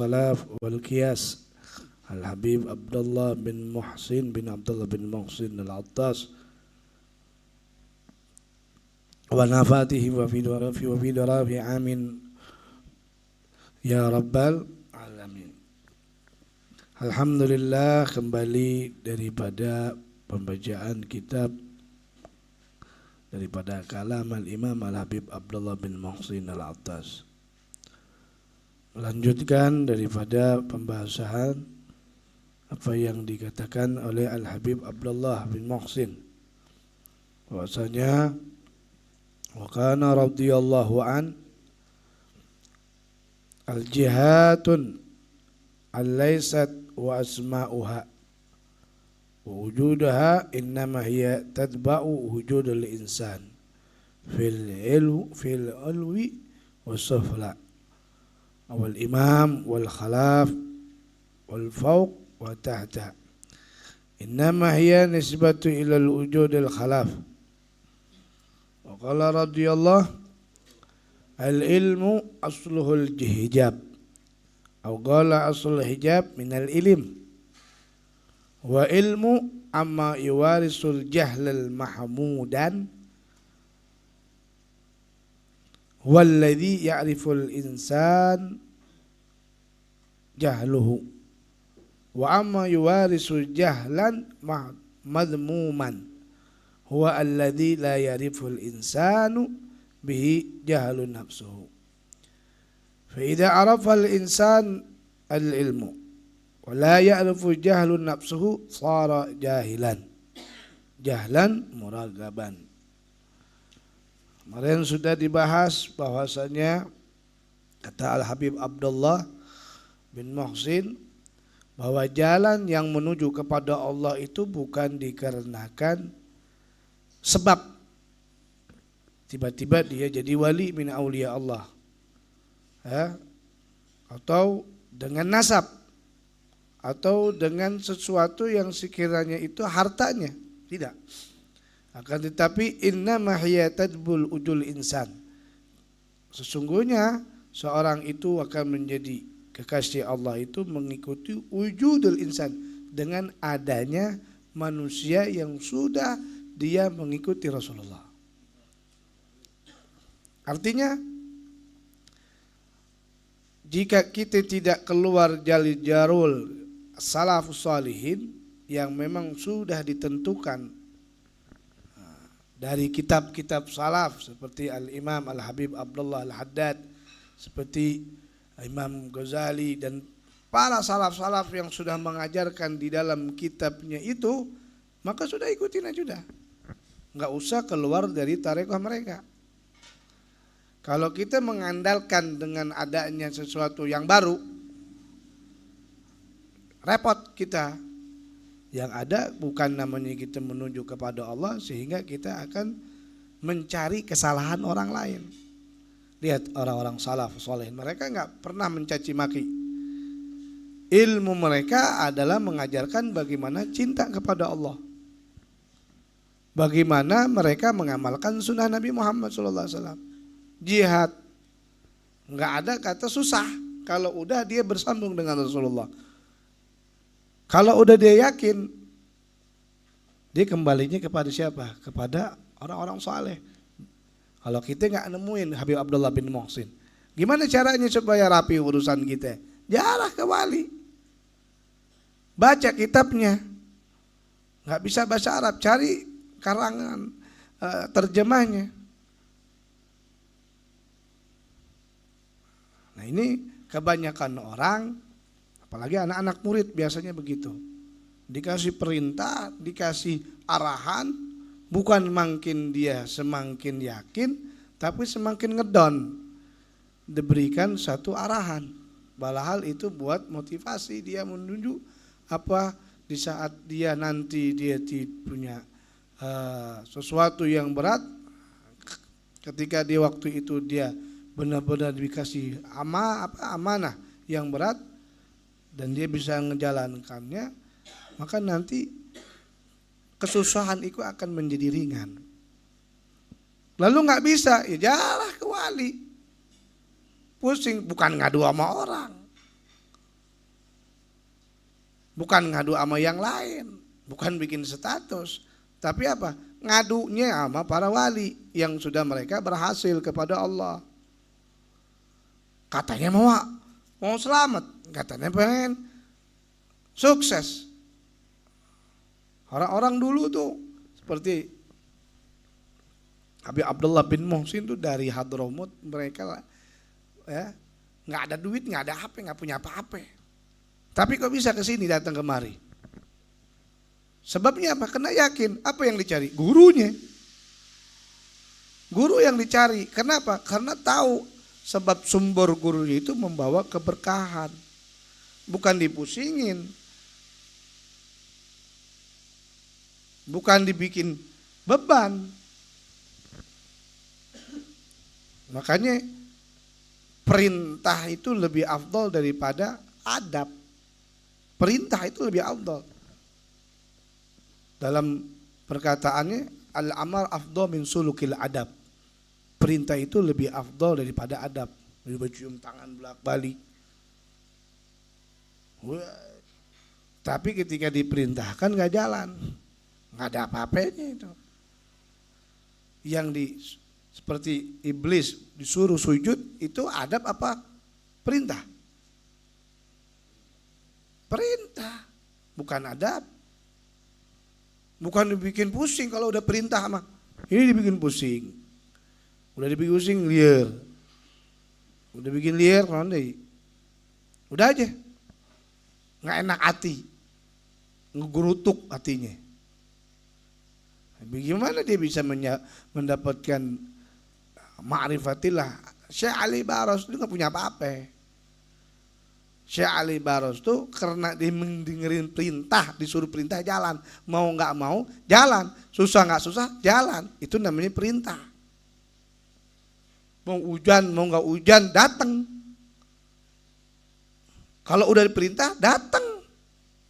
Salaf wal Qiyas Al-Habib Abdullah bin Muhsin bin Abdullah bin Muhsin Al-Attas wa nafatihi wa fi darafi amin ya rabbal alamin. Alhamdulillah, kembali daripada pembacaan kitab daripada kalam Al-Imam Al-Habib Abdullah bin Muhsin Al-Attas. Melanjutkan daripada pembahasan apa yang dikatakan oleh Al-Habib Abdullah bin Muhsin, bahwasanya wa kana radhiyallahu an al-jihatun al-laysat wa asma'uha wa wujudaha innama hiya tadba'u wujudul insan fil ulwi was sufla wal imam wal khalaf wal fawq wa tahta, innama hiya nisbatu ila al wujud al khalaf. Wa qala radhiyallahu al ilmu asluhu al hijab aw qala aslul hijab min al ilm wa ilmu amma yuwarisul jahl al mahmudan walladhi ya'riful insan jahluhu wa amma yuwarisu jahlan madmuman huwa alladhi la ya'riful insanu bihi jahlu nafsuhu. Fa idza arafa al insan al ilmu wa la ya'rifu jahlu nafsuhu sara jahlan muragaban. Kemarin sudah dibahas bahwasanya kata Al-Habib Abdullah bin Muhsin bahwa jalan yang menuju kepada Allah itu bukan dikarenakan sebab tiba-tiba dia jadi wali min auliya Allah, atau dengan nasab, atau dengan sesuatu yang sekiranya itu hartanya, tidak. Akan tetapi innama hiya tadbul ujul insan, sesungguhnya seorang itu akan menjadi kekasih Allah itu mengikuti wujudul insan, dengan adanya manusia yang sudah dia mengikuti Rasulullah. Artinya jika kita tidak keluar jarul salafus salihin yang memang sudah ditentukan dari kitab-kitab salaf seperti Al-Imam Al-Habib Abdullah Al-Haddad, seperti Imam Ghazali dan para salaf-salaf yang sudah mengajarkan di dalam kitabnya itu, maka sudah ikutin aja sudah. Enggak usah keluar dari tarekat mereka. Kalau kita mengandalkan dengan adanya sesuatu yang baru, repot kita. Yang ada bukan namanya kita menuju kepada Allah, sehingga kita akan mencari kesalahan orang lain. Lihat orang-orang salaf soleh, mereka enggak pernah mencaci maki. Ilmu mereka adalah mengajarkan bagaimana cinta kepada Allah, bagaimana mereka mengamalkan sunnah Nabi Muhammad SAW. Jihad, enggak ada kata susah kalau udah dia bersambung dengan Rasulullah. Kalau udah dia yakin, dia kembalinya kepada siapa? Kepada orang-orang saleh. Kalau kita nggak nemuin Habib Abdullah bin Muhsin, gimana caranya supaya rapi urusan kita? Jarah ke wali, baca kitabnya. Nggak bisa bahasa Arab, cari karangan terjemahnya. Nah ini kebanyakan orang, apalagi anak-anak murid biasanya begitu. Dikasih perintah, dikasih arahan, bukan makin dia semakin yakin, tapi semakin ngedon. Diberikan satu arahan, padahal itu buat motivasi dia menuju apa di saat dia nanti dia punya sesuatu yang berat, ketika di waktu itu dia benar-benar dikasih amanah yang berat dan dia bisa menjalankannya, maka nanti kesusahan itu akan menjadi ringan. Lalu nggak bisa, ya jalah ke wali. Pusing, bukan ngadu sama orang. Bukan ngadu sama yang lain, bukan bikin status, tapi apa? Ngadunya sama para wali yang sudah mereka berhasil kepada Allah. Katanya mau selamat, katanya pengen sukses. Orang-orang dulu tuh seperti Habib Abdullah bin Muhsin tuh dari Hadramut, mereka ya nggak ada duit, nggak ada HP, nggak punya apa-apa. Tapi kok bisa ke sini datang kemari? Sebabnya apa? Karena yakin apa yang dicari? Gurunya. Guru yang dicari. Kenapa? Karena tahu sebab sumber gurunya itu membawa keberkahan. Bukan dipusingin. Bukan dibikin beban. Makanya perintah itu lebih afdal daripada adab. Perintah itu lebih afdal. Dalam perkataannya al-amar afdal min sulukil adab. Perintah itu lebih afdal daripada adab. Lebih cium tangan bolak-balik. Tapi ketika diperintahkan gak jalan. Gak ada apa-apanya itu. Seperti iblis disuruh sujud, itu adab apa? Perintah. Perintah, bukan adab. Bukan dibikin pusing kalau udah perintah mah. Ini dibikin pusing. Udah dibikin pusing liar. Udah bikin liar nanti. Udah aja. Nggak enak hati. Ngegerutuk hatinya. Bagaimana dia bisa mendapatkan ma'rifatillah? Syekh Ali Baros itu nggak punya apa-apa. Syekh Ali Baros tuh karena dia mendengerin perintah, disuruh perintah jalan, mau nggak mau jalan, susah nggak susah jalan, itu namanya perintah. Mau hujan mau nggak hujan datang. Kalau udah diperintah datang,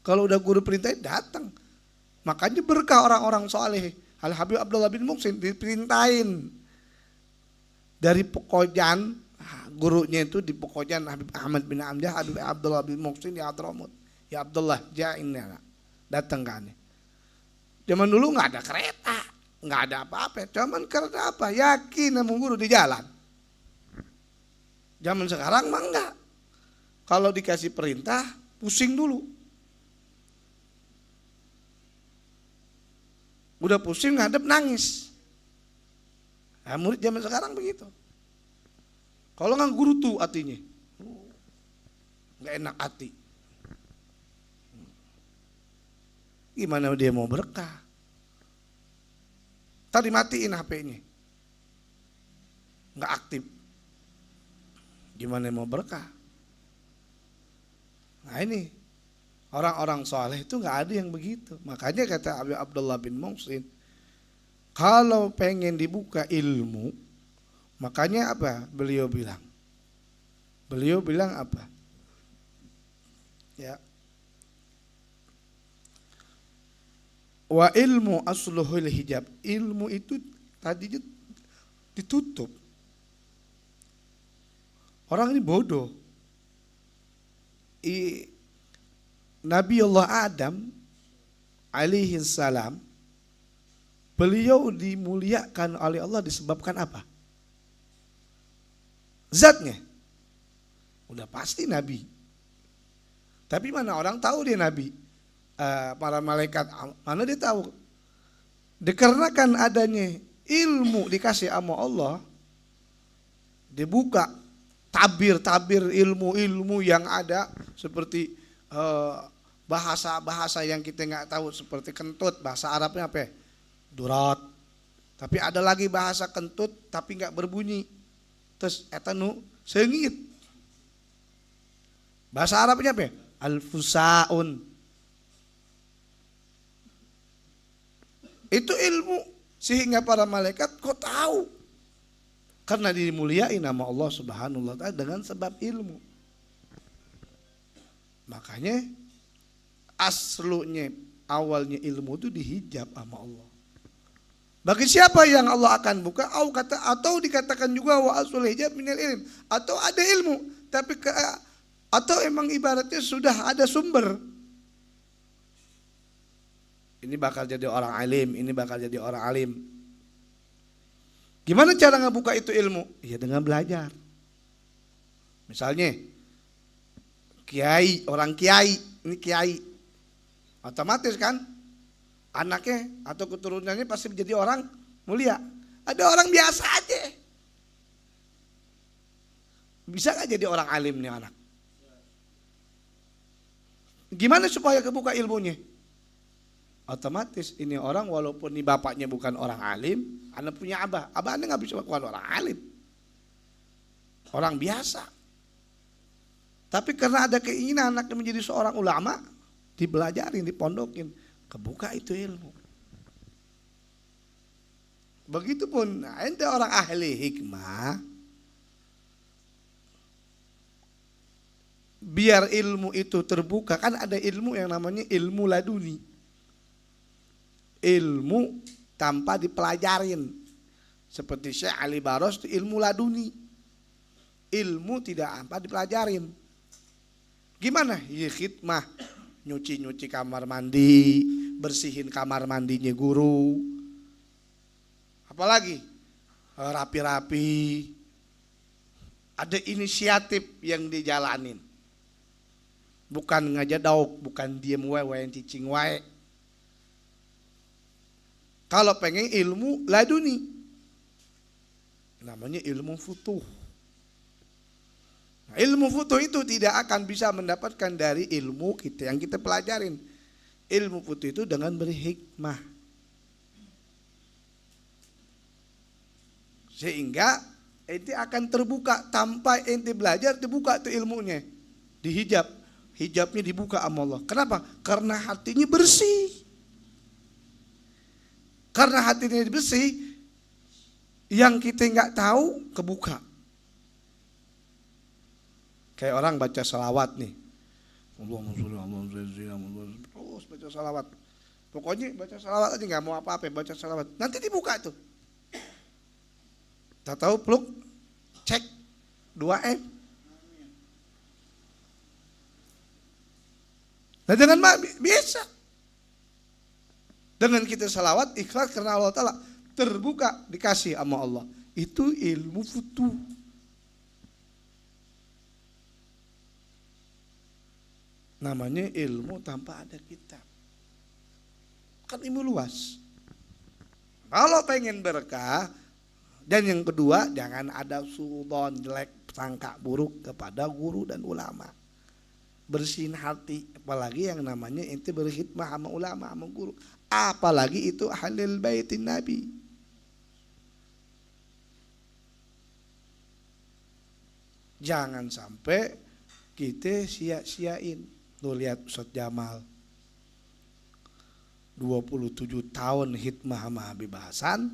kalau udah guru perintah datang. Makanya berkah orang-orang soleh. Al Habib Abdullah bin Muhsin diperintahin dari Pekojan. Gurunya itu di Pekojan Habib Ahmad bin Amjad, Habib Abdullah bin Muhsin di Hadramut. Ya Abdullah, jainnya datang kan. Zaman dulu nggak ada kereta, nggak ada apa-apa. Cuman karena apa? Yakin sama guru di jalan. Zaman sekarang mah enggak. Kalau dikasih perintah, pusing dulu. Udah pusing ngadep nangis. Nah, murid zaman sekarang begitu. Kalau nggak guru tuh hatinya, nggak enak hati. Gimana dia mau berkah? Tadi matiin HP-nya, nggak aktif. Gimana mau berkah? Nah ini orang-orang soleh itu nggak ada yang begitu. Makanya kata Habib Abdullah bin Muhsin, kalau pengen dibuka ilmu. Makanya apa beliau bilang? Beliau bilang apa? Ya. Wa ilmu asluhul hijab. Ilmu itu tadinya ditutup. Orang ini bodoh. Nabi Allah Adam alaihi salam, beliau dimuliakan oleh Allah disebabkan apa? Zatnya. Udah pasti nabi. Tapi mana orang tahu dia nabi? Para malaikat mana dia tahu? Dikarenakan adanya ilmu dikasih sama Allah, dibuka tabir-tabir ilmu-ilmu yang ada seperti bahasa-bahasa yang kita nggak tahu seperti kentut, bahasa Arabnya apa? Durat. Tapi ada lagi bahasa kentut tapi nggak berbunyi. Terus etanu sengit. Bahasa Arabnya apa? Al-fusaun. Itu ilmu sehingga para malaikat kok tahu? Karena dimuliai nama Allah Subhanahu wa taala dengan sebab ilmu. Makanya aslunya awalnya ilmu itu dihijab sama Allah. Bagi siapa yang Allah akan buka, atau dikatakan juga wa asul hijab minal ilm, atau ada ilmu, tapi atau emang ibaratnya sudah ada sumber. ini bakal jadi orang alim, ini bakal jadi orang alim. Gimana cara ngebuka itu ilmu? Ya dengan belajar. Misalnya kiai, orang kiai, ini kiai, otomatis kan anaknya atau keturunannya pasti menjadi orang mulia. Ada orang biasa aja, bisa gak jadi orang alim nih anak? Gimana supaya kebuka ilmunya? Otomatis ini orang walaupun ini bapaknya bukan orang alim, anak punya abah anda gak bisa bukan orang alim, orang biasa. Tapi karena ada keinginan anaknya menjadi seorang ulama, dibelajarin, dipondokin, kebuka itu ilmu. Begitupun ente orang ahli hikmah, biar ilmu itu terbuka, kan ada ilmu yang namanya ilmu laduni. Ilmu tanpa dipelajarin. Seperti Syekh Ali Baros itu ilmu laduni. Ilmu tidak tanpa dipelajarin. Gimana? Ya khidmah, nyuci-nyuci kamar mandi, bersihin kamar mandinya guru. Apalagi rapi-rapi. Ada inisiatif yang dijalanin. Bukan ngajadauk, bukan diem wae yang cicing wae. Kalau pengen ilmu laduni, namanya ilmu futuh. Nah, ilmu futuh itu tidak akan bisa mendapatkan dari ilmu kita yang kita pelajarin. Ilmu futuh itu dengan berhikmah. Sehingga ente akan terbuka, tanpa ente belajar terbuka tuh ilmunya. Dihijab, hijabnya dibuka sama Allah. Kenapa? Karena hatinya bersih. Karena hatinya bersih, yang kita nggak tahu kebuka. Kayak orang baca salawat nih, terus baca salawat. Pokoknya baca salawat aja, nggak mau apa-apa, baca salawat. Nanti dibuka tuh. Tak tahu peluk, cek 2M. Nah dengan biasa. Dengan kita salawat ikhlas karena Allah Ta'ala, terbuka dikasih sama Allah. Itu ilmu futuh. Namanya ilmu tanpa ada kitab. Kan ilmu luas. Kalau pengen berkah, dan yang kedua jangan ada suudzon, jelek, sangka buruk kepada guru dan ulama. Bersihin hati, apalagi yang namanya ente berkhidmah sama ulama, sama guru. Apalagi itu ahlul baitin Nabi. Jangan sampai kita sia-siain. Tuh lihat Ustaz Jamal, 27 tahun hikmah sama Habib Hasan,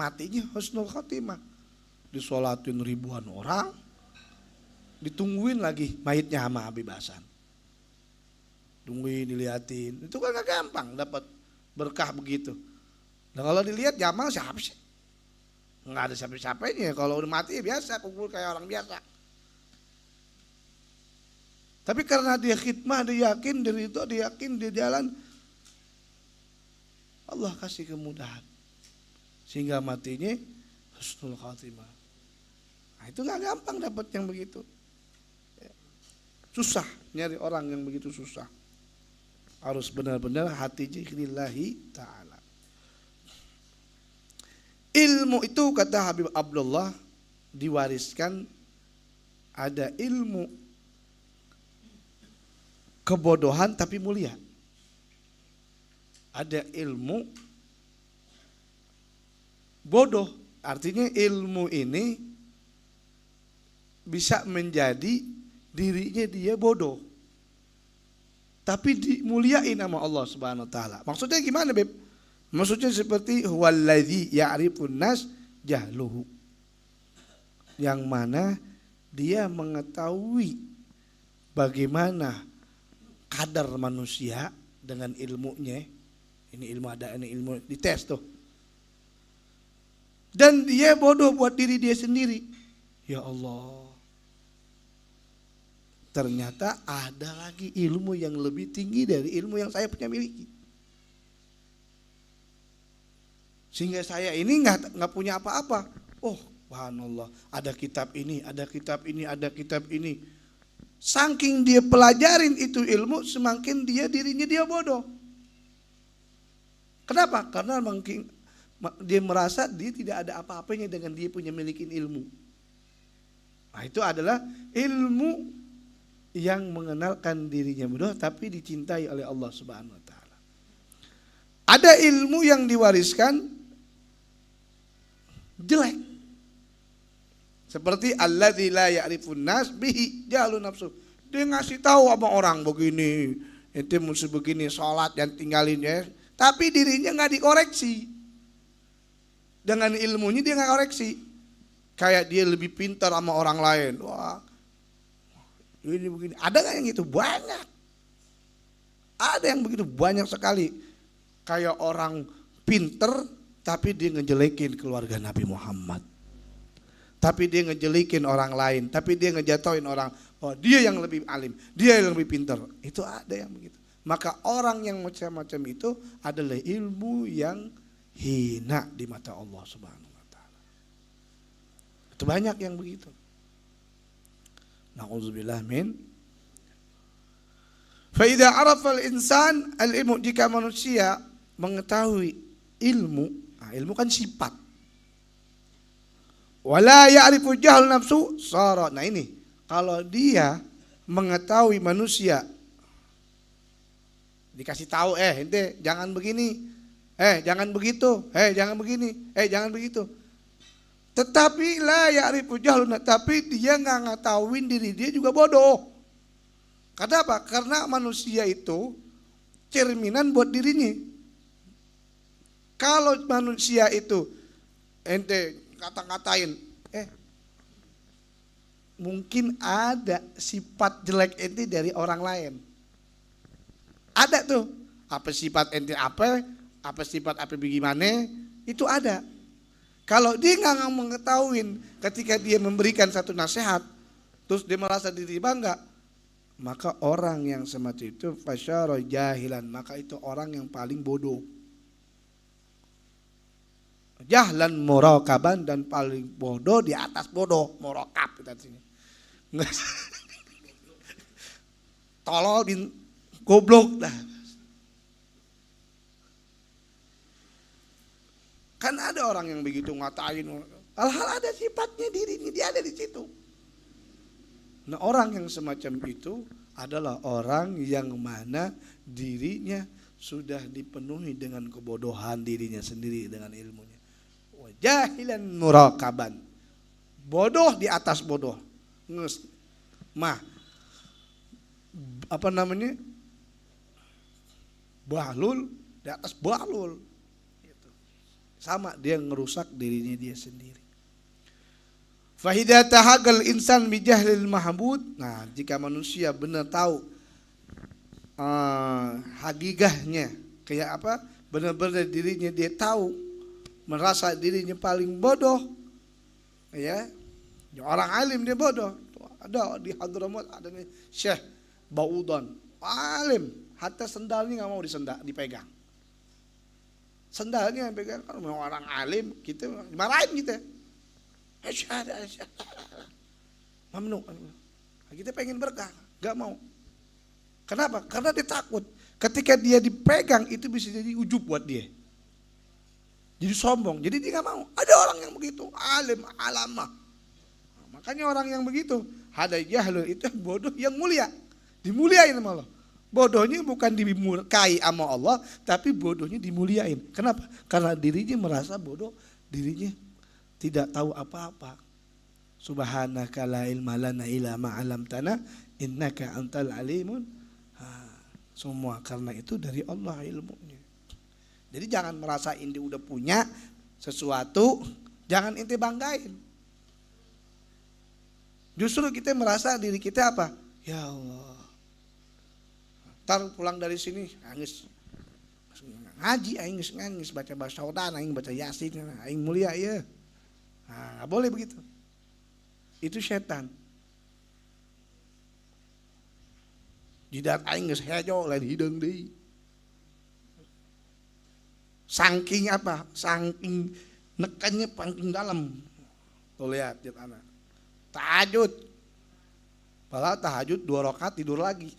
matinya husnul khotimah. Disolatin ribuan orang, ditungguin lagi mayitnya sama Habib Hasan. Tungguin, diliatin. Itu kan gak gampang dapat berkah begitu. Nah kalau dilihat Jamal siapa sih? Nggak ada siapa-siapanya. Kalau udah mati ya biasa, kumpul kayak orang biasa. Tapi karena dia khidmah, dia yakin dari itu, dia yakin dia jalan, Allah kasih kemudahan sehingga matinya husnul khatimah. Nah, itu nggak gampang dapat yang begitu. Susah nyari orang yang begitu susah. Harus benar-benar hati lillahi ta'ala. Ilmu itu kata Habib Abdullah diwariskan, ada ilmu kebodohan tapi mulia. Ada ilmu bodoh, artinya ilmu ini bisa menjadi dirinya dia bodoh, tapi dimuliain sama Allah Subhanahu wa taala. Maksudnya gimana, Beb? Maksudnya seperti huwallazi ya'rifun nas jahluhu. Yang mana dia mengetahui bagaimana kadar manusia dengan ilmunya. Ini ilmu ada, ini ilmu dites tuh. Dan dia bodoh buat diri dia sendiri. Ya Allah. Ternyata ada lagi ilmu yang lebih tinggi dari ilmu yang saya punya miliki. Sehingga saya ini nggak punya apa-apa. Oh, subhanallah, ada kitab ini, ada kitab ini, ada kitab ini. Saking dia pelajarin itu ilmu, semakin dirinya dia bodoh. Kenapa? Karena mungkin dia merasa dia tidak ada apa-apanya dengan dia punya milikin ilmu. Nah, itu adalah ilmu yang mengenalkan dirinya bodoh tapi dicintai oleh Allah Subhanahu wa taala. Ada ilmu yang diwariskan jelek. Seperti alladzi la ya'rifun nas bihi jahlun nafsu. Dia ngasih tahu sama orang begini, ente mesti begini salat dan tinggalin ya. Tapi dirinya nggak dikoreksi. Dengan ilmunya dia nggak koreksi. Kayak dia lebih pintar sama orang lain. Wah, ini begini. Ada nggak yang itu? Banyak. Ada yang begitu banyak sekali. Kayak orang pintar tapi dia ngejelekin keluarga Nabi Muhammad. Tapi dia ngejelekin orang lain, tapi dia ngejatoin orang, oh dia yang lebih alim, dia yang lebih pintar. Itu ada yang begitu. Maka orang yang macam-macam itu adalah ilmu yang hina di mata Allah Subhanahu wa taala. Itu banyak yang begitu. Na'udzubillah min. Fa idza arafa al-insan al-ilmu, jika manusia mengetahui ilmu, nah, ilmu kan sifat. Wala ya'rifu jahl nafsu sara. Nah ini, kalau dia mengetahui manusia dikasih tahu, ente jangan begini, jangan begitu, jangan begini, jangan begitu. Tetapi la ya'rifu jahl, tapi dia nggak ngetahuin diri dia juga bodoh. Kenapa? Karena manusia itu cerminan buat dirinya. Kalau manusia itu ente kata-katain, mungkin ada sifat jelek ente dari orang lain. Ada tuh, apa sifat ente apa sifat apa bagaimana, itu ada. Kalau dia nggak mengetahuin ketika dia memberikan satu nasihat, terus dia merasa diri bangga, maka orang yang semacam itu fasyara jahilan, maka itu orang yang paling bodoh. Jahlan murakaban, dan paling bodoh di atas bodoh, murakab kita sini. Tolol bin goblok dah. Kan ada orang yang begitu ngatain, hal-hal ada sifatnya dirinya, dia ada di situ. Nah, orang yang semacam itu adalah orang yang mana dirinya sudah dipenuhi dengan kebodohan dirinya sendiri dengan ilmunya. Jahilan murakaban, bodoh di atas bodoh. Apa namanya, bahlul di atas bahlul. Sama, dia ngerusak dirinya dia sendiri. Fahidha tahagal insan bijahlil mahmud. Nah, jika manusia benar tahu hakikahnya kayak apa, benar-benar dirinya dia tahu, merasa dirinya paling bodoh, ya orang alim dia bodoh. Ada di Hadramaut ada nih Syekh Baudan, alim, hatta sendalnya nggak mau dipegang. Sendalnya pegang, kalau mau orang alim kita dimarahin kita. Mamnu, kita pengen berkah, nggak mau. Kenapa? Karena dia takut ketika dia dipegang itu bisa jadi ujub buat dia. Jadi sombong, jadi dia gak mau. Ada orang yang begitu, alim, alamah. Nah, makanya orang yang begitu, hada jahlul, itu bodoh yang mulia. Dimuliain sama Allah. Bodohnya bukan dimuliai sama Allah, tapi bodohnya dimuliain. Kenapa? Karena dirinya merasa bodoh, dirinya tidak tahu apa-apa. Subhanaka la ilma lana illa ma 'allamtana innaka antal alimun. Semua karena itu dari Allah ilmunya. Jadi jangan merasa ente udah punya sesuatu, jangan ente banggain. Justru kita merasa diri kita apa? Ya Allah, ntar pulang dari sini nangis, ngaji aing nangis, baca basaudan aing, baca yasin aing mulia ya. Nah, boleh begitu. Itu setan. Jidat aing geus hejo lain hideung deui. Saking apa? Saking nekannya paling dalam. Tuh lihat anak. Tahajud. Padahal tahajud 2 rakaat tidur lagi.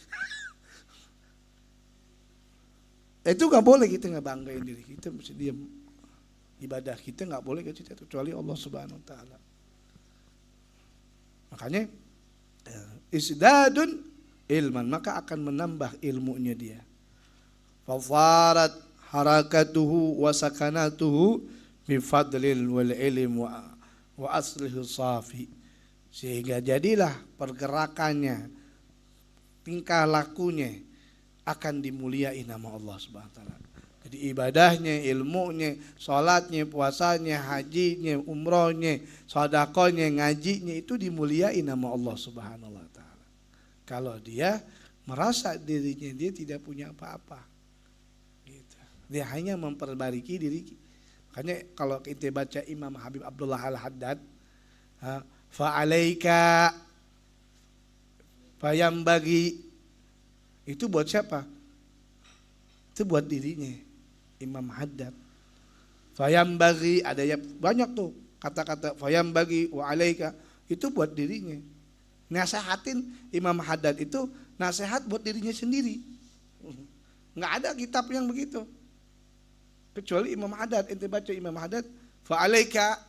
Itu nggak boleh kita nggak banggain diri kita, mesti diam. Ibadah kita nggak boleh kita kecuali Allah Subhanahu Wa Taala. Makanya isdadun ilman, maka akan menambah ilmunya dia. Fafarat harakatuhu wa sakanatuhu bifadlil wal ilm wa aslihi safi. Sehingga jadilah pergerakannya, tingkah lakunya akan dimuliai nama Allah Subhanahu wa taala. Jadi ibadahnya, ilmunya, salatnya, puasanya, hajinya, umrohnya, sedekahnya, ngajinya itu dimuliai nama Allah Subhanahu wa taala. Kalau dia merasa dirinya dia tidak punya apa-apa. Gitu. Dia hanya memperbaiki diri. Makanya kalau kita baca Imam Habib Abdullah Al-Haddad, fa'alaika fayambagi, itu buat siapa? Itu buat dirinya Imam Haddad. Fayambagi, ada ya banyak tuh kata-kata fayambagi wa alaika, itu buat dirinya. Nasihatin Imam Haddad itu nasihat buat dirinya sendiri. Nggak ada kitab yang begitu. Kecuali Imam Haddad, ente baca Imam Haddad, fa alaika,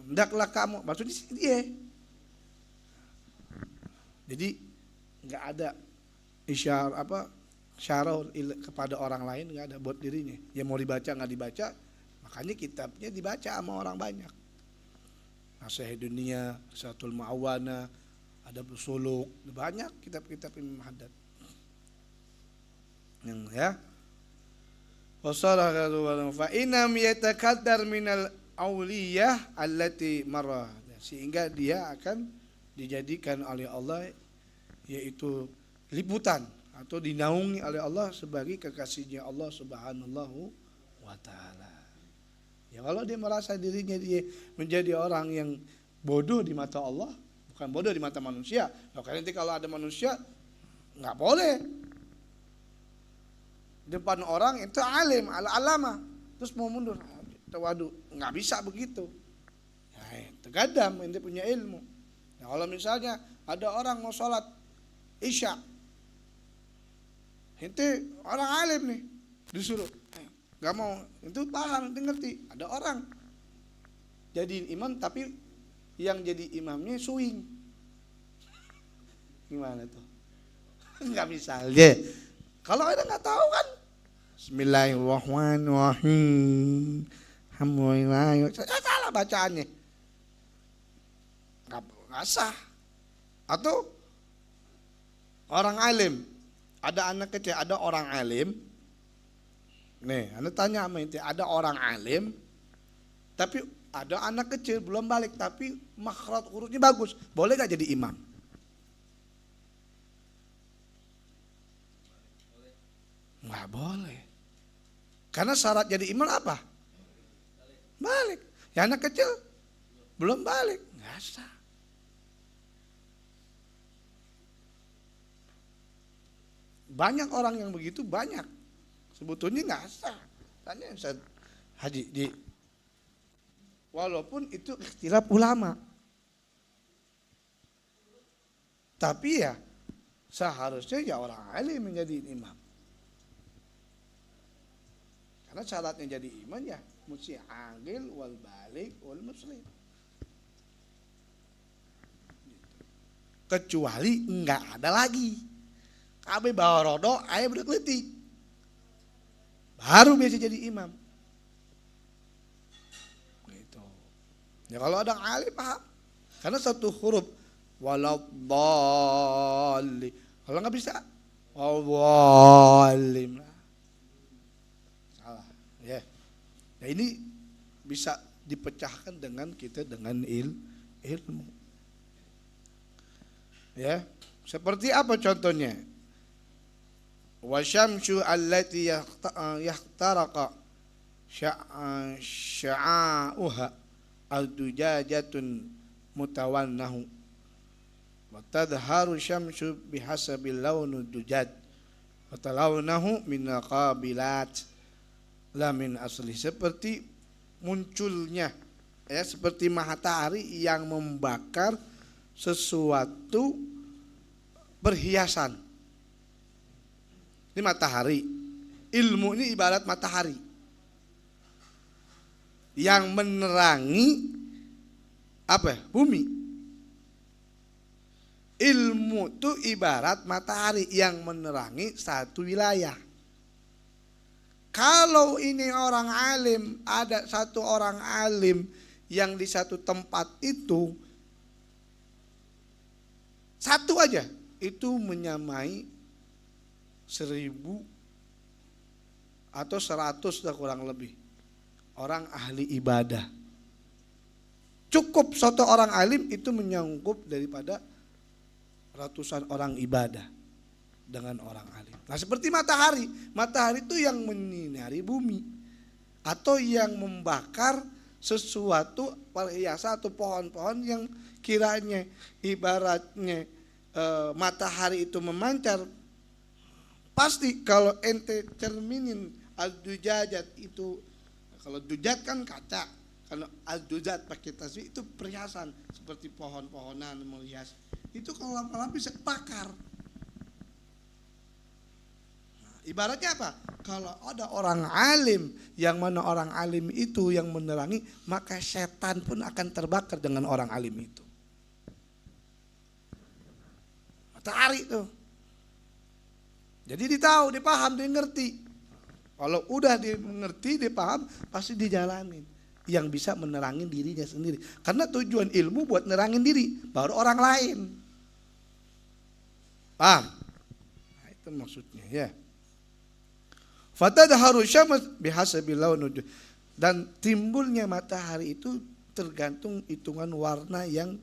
hendaklah kamu, maksudnya dia. Jadi nggak ada syarat kepada orang lain, nggak ada, buat dirinya. Ya mau dibaca nggak dibaca, makanya kitabnya dibaca sama orang banyak. Nasihat Dunia, Satul Ma'awana, ada Suluk, banyak kitab-kitab Imam Haddad. Yang ya. Wassallallahu fa inam yatakaddar minal auliyah allati marah, sehingga dia akan dijadikan oleh Allah yaitu liputan atau dinaungi oleh Allah sebagai kekasihnya Allah Subhanahu wa taala. Ya kalau dia merasa dirinya dia menjadi orang yang bodoh di mata Allah, bukan bodoh di mata manusia. Makanya nanti kalau ada manusia nggak boleh depan orang itu alim ala-alama terus mau mundur tawadu, nggak bisa begitu. Ya, terkadang ente punya ilmu. Nah, kalau misalnya ada orang mau sholat isya, ente orang alim nih disuruh nggak mau, itu paham, ente ngerti. Ada orang jadi imam tapi yang jadi imamnya swing, gimana tuh? Nggak bisa. Kalau ada nggak tahu kan, Bismillahirrahmanirrahim, Alhamdulillah, salah bacaannya, nggak sah. Atau orang alim, ada anak kecil, ada orang alim. Nih, anda tanya sama inti, ada orang alim, tapi ada anak kecil belum balik, tapi makhraj hurufnya bagus, boleh gak jadi imam? Nggak boleh. Karena syarat jadi imam apa? Balik. Ya anak kecil belum balik, nggak sah. Banyak orang yang begitu, banyak. Sebetulnya nggak sah. Tanya Ustaz Haji walaupun itu ikhtilaf ulama. Tapi ya seharusnya ya orang alim menjadi imam. Karena syaratnya jadi imam ya mesti aqil wal balik wal muslim. Kecuali enggak ada lagi. Kabe bawa rodo, ayah budak letik. Baru biasa jadi imam. Gitu. Ya kalau ada alim paham. Karena satu huruf waladhdallin. Kalau enggak bisa waladhdallin. Ya. Nah ini bisa dipecahkan dengan kita dengan ilmu. Ya, seperti apa contohnya? Wasyamsu allati yahtaraqa sya'a'uha ad-dujajatun mutawannahu wa tadharu syamsu bihasabil launu dujad wa talawnahu min qabilat la min asli, seperti munculnya, ya, seperti matahari yang membakar sesuatu perhiasan. Ini matahari. Ilmu ini ibarat matahari yang menerangi apa? Bumi. Ilmu itu ibarat matahari yang menerangi satu wilayah. Kalau ini orang alim, ada satu orang alim yang di satu tempat itu, satu aja, itu menyamai 1000 atau 100 dah kurang lebih orang ahli ibadah. Cukup satu orang alim itu menyangkut daripada ratusan orang ibadah dengan orang alim. Nah, seperti matahari. Matahari itu yang menyinari bumi atau yang membakar sesuatu perhiasan atau pohon-pohon yang kiranya ibaratnya matahari itu memancar. Pasti kalau ente cerminin al-dujajat itu, kalau dujat kan kaca, kalau al-dujat pakai tasbih itu perhiasan seperti pohon-pohonan menghias. Itu kalau lama-lama bisa bakar. Nah, ibaratnya apa? Kalau ada orang alim, yang mana orang alim itu yang menerangi, maka setan pun akan terbakar dengan orang alim itu. Matahari itu. Jadi dia tahu, dia paham, dia ngerti. Kalau udah dia mengerti, dia paham, pasti dijalanin. Yang bisa menerangin dirinya sendiri. Karena tujuan ilmu buat nerangin diri, baru orang lain. Paham? Nah, itu maksudnya ya. Fatadharu syams bihasabi launuh. Dan timbulnya matahari itu tergantung hitungan warna yang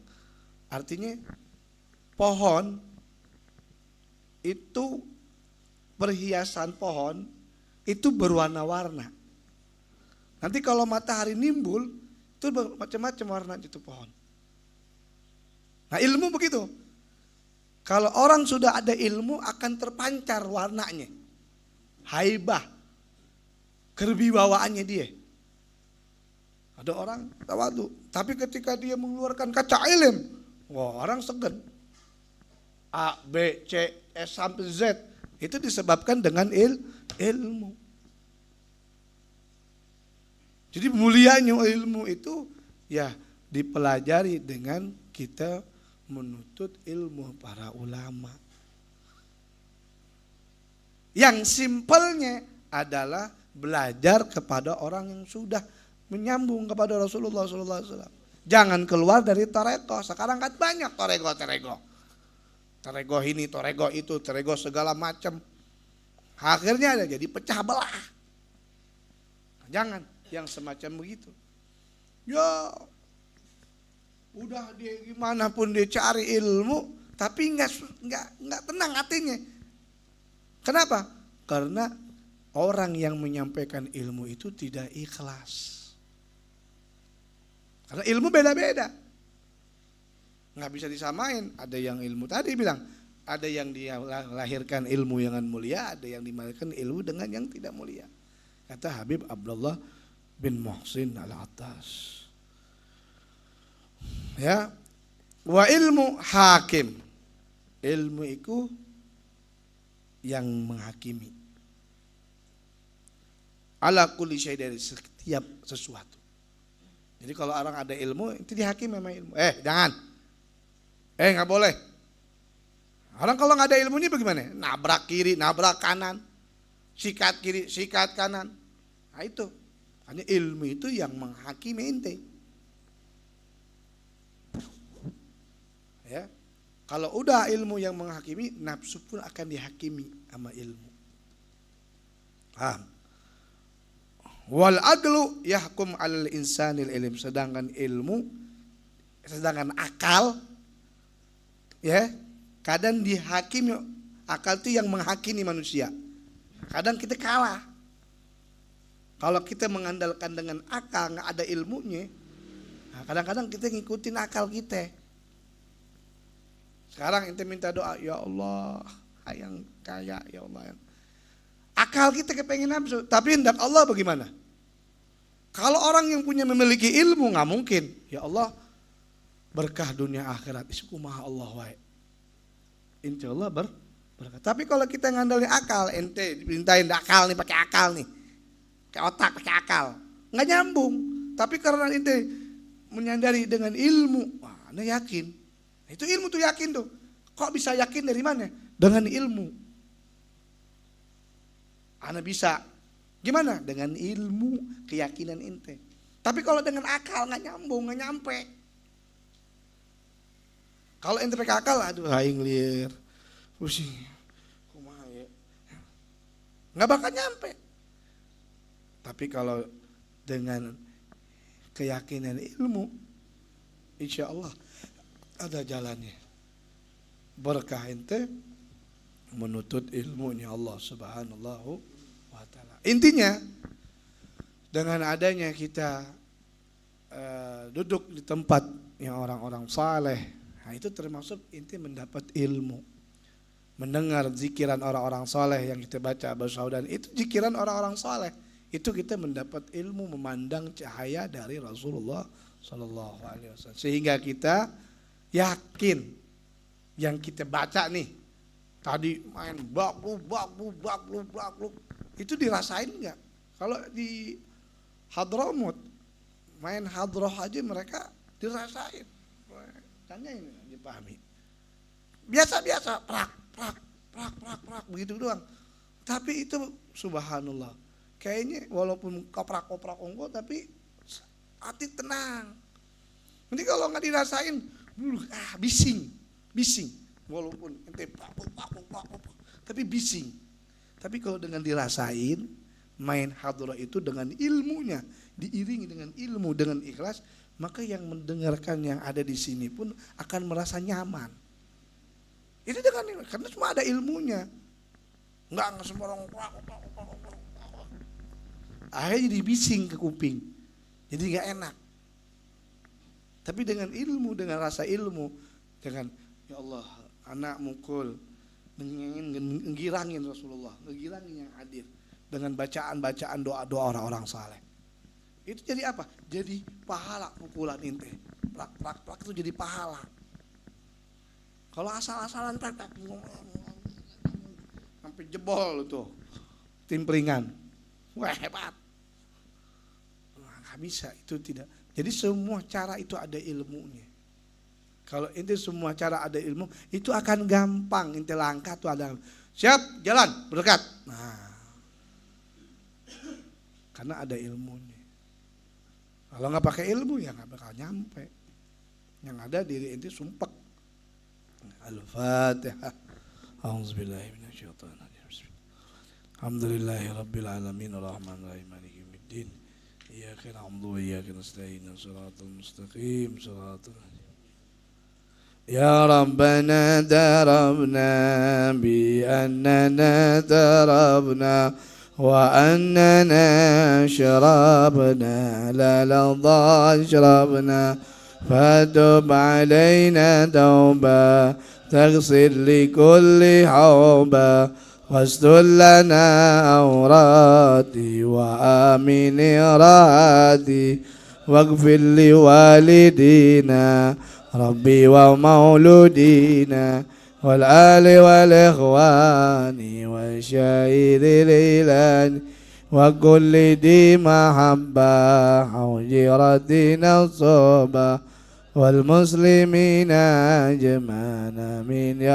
artinya pohon itu, perhiasan pohon itu berwarna-warna. Nanti kalau matahari nimbul itu macam-macam warna itu pohon. Nah, ilmu begitu. Kalau orang sudah ada ilmu akan terpancar warnanya. Haibah, kewibawaannya dia. Ada orang tawadu, tapi ketika dia mengeluarkan kaca ilmu, wah, orang segan. A, B, C, S sampai Z. Itu disebabkan dengan ilmu. Jadi mulianya ilmu itu ya dipelajari dengan kita menuntut ilmu para ulama. Yang simpelnya adalah belajar kepada orang yang sudah menyambung kepada Rasulullah SAW. Jangan keluar dari toreko. Sekarang kan banyak toreko. Torego ini, torego itu, torego segala macam. Akhirnya ada jadi pecah belah. Nah, jangan yang semacam begitu. Ya, udah dia gimana pun dia cari ilmu, tapi nggak tenang hatinya. Kenapa? Karena orang yang menyampaikan ilmu itu tidak ikhlas. Karena ilmu beda-beda. Nggak bisa disamain. Ada yang ilmu tadi bilang, ada yang dia lahirkan ilmu yang mulia, ada yang dilahirkan ilmu dengan yang tidak mulia. Kata Habib Abdullah bin Muhsin Al-Attas. Ya, wa ilmu hakim. Ilmu itu yang menghakimi. Ala kulli syai, dari setiap sesuatu. Jadi kalau orang ada ilmu itu dihakimi sama ilmu. Jangan. Nggak boleh. Orang kalau nggak ada ilmunya bagaimana? Nabrak kiri, nabrak kanan, sikat kiri, sikat kanan. Nah itu, hanya ilmu itu yang menghakimi ente. Ya, kalau udah ilmu yang menghakimi, nafsu pun akan dihakimi sama ilmu. Wal adlu yahkum alal insanil ilm, sedangkan akal, ya, kadang dihakimi. Akal itu yang menghakimi manusia. Kadang kita kalah. Kalau kita mengandalkan dengan akal, nggak ada ilmunya, nah kadang-kadang kita ngikutin akal kita. Sekarang ente minta doa, ya Allah, yang kaya, ya Allah. Akal kita kepengen nafsu, tapi hendak Allah bagaimana? Kalau orang yang memiliki ilmu nggak mungkin. Ya Allah, berkah dunia akhirat. Kumaha Allah wae. Insya Allah berkah. Tapi kalau kita ngandalin akal, ente diperintahin akal nih, pakai akal nih, kayak otak pakai akal, nggak nyambung. Tapi karena ente menyadari dengan ilmu, wah, anda yakin. Itu ilmu tuh yakin tuh. Kok bisa yakin dari mana? Dengan ilmu. Anda bisa. Gimana? Dengan ilmu, keyakinan ente. Tapi kalau dengan akal nggak nyambung, nggak nyampe. Kalau ente pakai akal, aduh, aing liar, pusing, kumaha ya, nggak bakal nyampe. Tapi kalau dengan keyakinan ilmu, insya Allah ada jalannya. Berkah ente menuntut ilmunya Allah Subhanahu wa ta'ala. Intinya dengan adanya kita duduk di tempat yang orang-orang saleh, nah itu termasuk inti mendapat ilmu. Mendengar zikiran orang-orang saleh yang kita baca dan itu zikiran orang-orang saleh. Itu kita mendapat ilmu, memandang cahaya dari Rasulullah Sallallahu Alaihi Wasallam. Sehingga kita yakin yang kita baca nih, tadi main bakluk, itu dirasain nggak? Kalau di Hadramut main hadroh aja mereka dirasain, tanya ini dipahami. Biasa, prak begitu doang. Tapi itu subhanallah, kayaknya walaupun koprak ongko tapi hati tenang. Nanti kalau nggak dirasain, bising. Walaupun ente tapi bising. Tapi kalau dengan dirasain, main hadroh itu dengan ilmunya, diiringi dengan ilmu, dengan ikhlas, maka yang mendengarkan yang ada di sini pun akan merasa nyaman. Itu dengan karena cuma ada ilmunya. Enggak semua orang akhirnya jadi bising ke kuping. Jadi enggak enak. Tapi dengan ilmu, dengan rasa ilmu, dengan ya Allah, anak mukul, ngirangin Rasulullah, ngirangin yang hadir dengan bacaan-bacaan doa-doa orang-orang saleh. Itu jadi apa? Jadi pahala pukulan ente. Prak itu jadi pahala. Kalau asal-asalan sampai jebol itu timpringan. Wah, hebat. Nggak bisa, itu tidak. Jadi semua cara itu ada ilmunya. Kalau ente semua cara ada ilmu, itu akan gampang ente langkah tuh ada. Siap, jalan, berdekat. Nah. Karena ada ilmunya. Kalau nggak pakai ilmu ya nggak bakal nyampe. Yang ada diri ente sumpek. Al-Fatihah. A'udzubillahi minasyaitonirrajim. Alhamdulillahirabbil alamin arrahmanir rahim maliki yaumiddin. Iyyaka na'budu wa iyyaka nasta'in. Shiratal mustaqim. Shiratal Ya Rabbana darabna bi annana darabna wa annana sharabna la ladha ashrabna fatub alayna tawba taghsil li kulli hawba wastul lana awrati wa amin irati waghfir li walidina Rabbi wa mauludina wal ali wal ikhwani wa syairil ilani wa kulli di mahabba hawjiratina soba wal muslimina ajmana min ya